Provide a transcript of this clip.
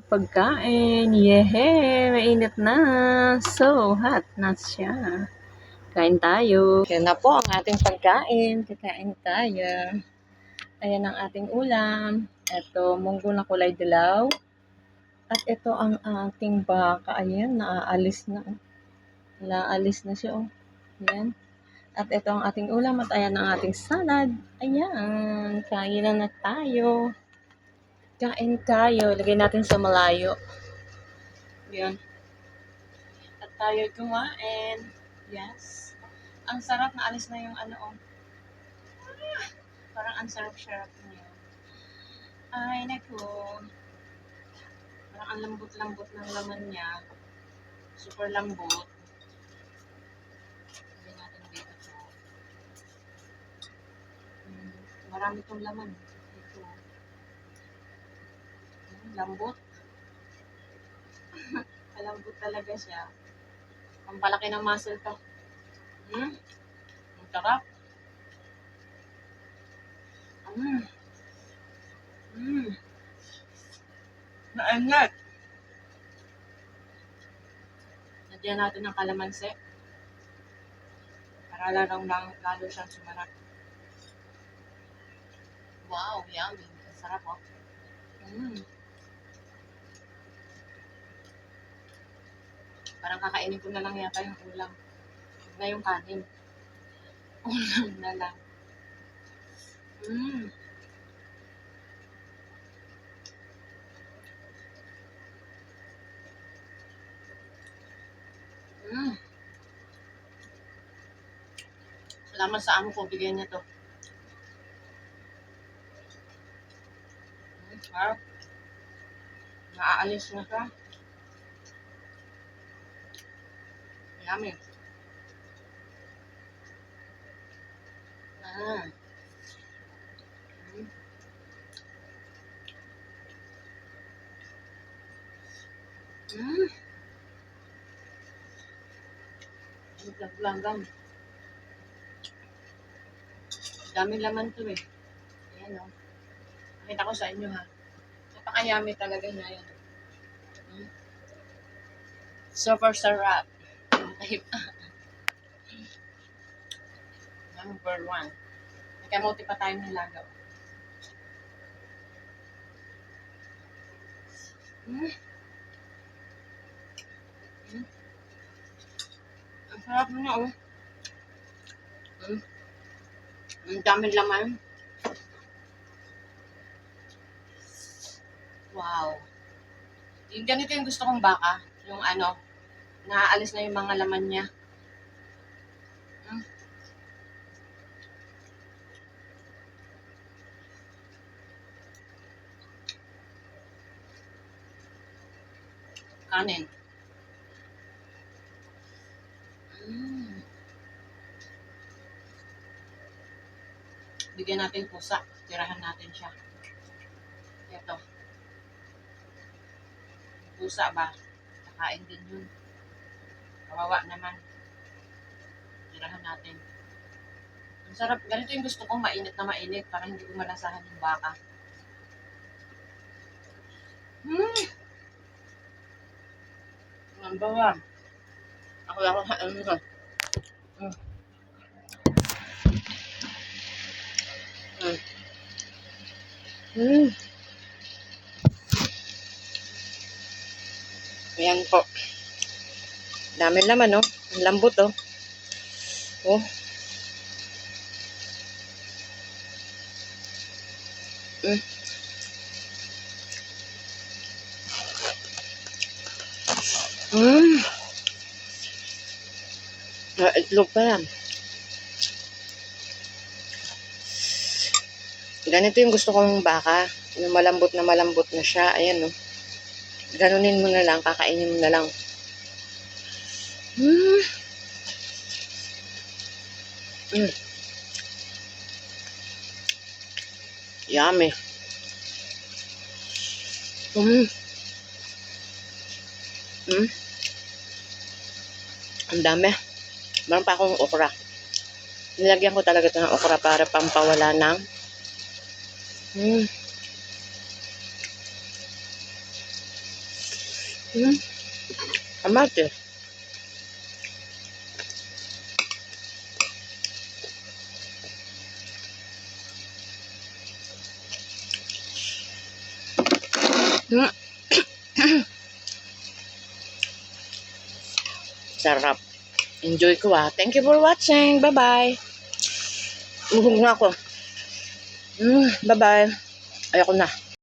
Pagkain, yehe, mainit na. So hot na siya. Kain tayo. Yan na po ang ating pagkain. Kakain tayo. Ayan ang ating ulam. Ito, munggo na kulay dilaw. At ito ang ating baka. Ayan, naaalis na. Naalis na siya. Oh. Ayan. At ito ang ating ulam. At ayan ang ating salad. Ayan. Kain na tayo. Kain tayo. Lagay natin sa malayo. Ayan. At tayo kumain. Yes. Ang sarap, na alis na yung ano, oh. Parang ang sarap-sarap niya. Ay, naku. Parang ang lambot-lambot ng laman niya. Super lambot. Lagyan natin dito to. Marami tong laman. Ito. Lambot. Malambot talaga siya. Ang palaki ng muscle to. Ang sarap. Naangat. Lagyan natin ng kalamansi. Para lalo siyang sumarap. Wow, yummy. Sarap, oh. Parang kakainin ko na lang yata yung ulam. Na yung kanin. Ulam na lang. Salamat sa amo ko, bigyan niya to. Sarap. Naaalis na siya. Yummy. Langgam. Daming laman to eh. Ayan, oh. Nakita ko sa inyo, ha. Napaka-yummy talaga niya yan. Super sarap. Number 1. Nagkamuti pa tayo ng lagaw. Ang sarap niya, oh. Ang daming laman. Wow. Yung ganito yung gusto kong baka. Yung ano, naaalis na yung mga laman niya. Kanin. Bigyan natin pusa. Tirahan natin siya. Ito. Pusa ba? Kakain din yun. Kawawa naman. Tirahan natin. Ang sarap. Ganito yung gusto kong mainit na mainit para hindi ko malasahan yung baka. Number 1. Ako lang sa ano ko. Ayan po. Dami naman, no? Ang lambot, oh. Oh. Itlog pa yan. Ganito yung gusto kong baka. Yung malambot na siya. Ayan, no? Ganunin mo na lang. Kakainin mo na lang. Yummy. Ang dami. Meron pa akong okra. Nilagyan ko talaga ito ng okra para pampawala ng Kamatis. Sarap. Enjoy ko Thank you for watching. Bye-bye. Uhog na ako. Bye-bye. Ayoko na.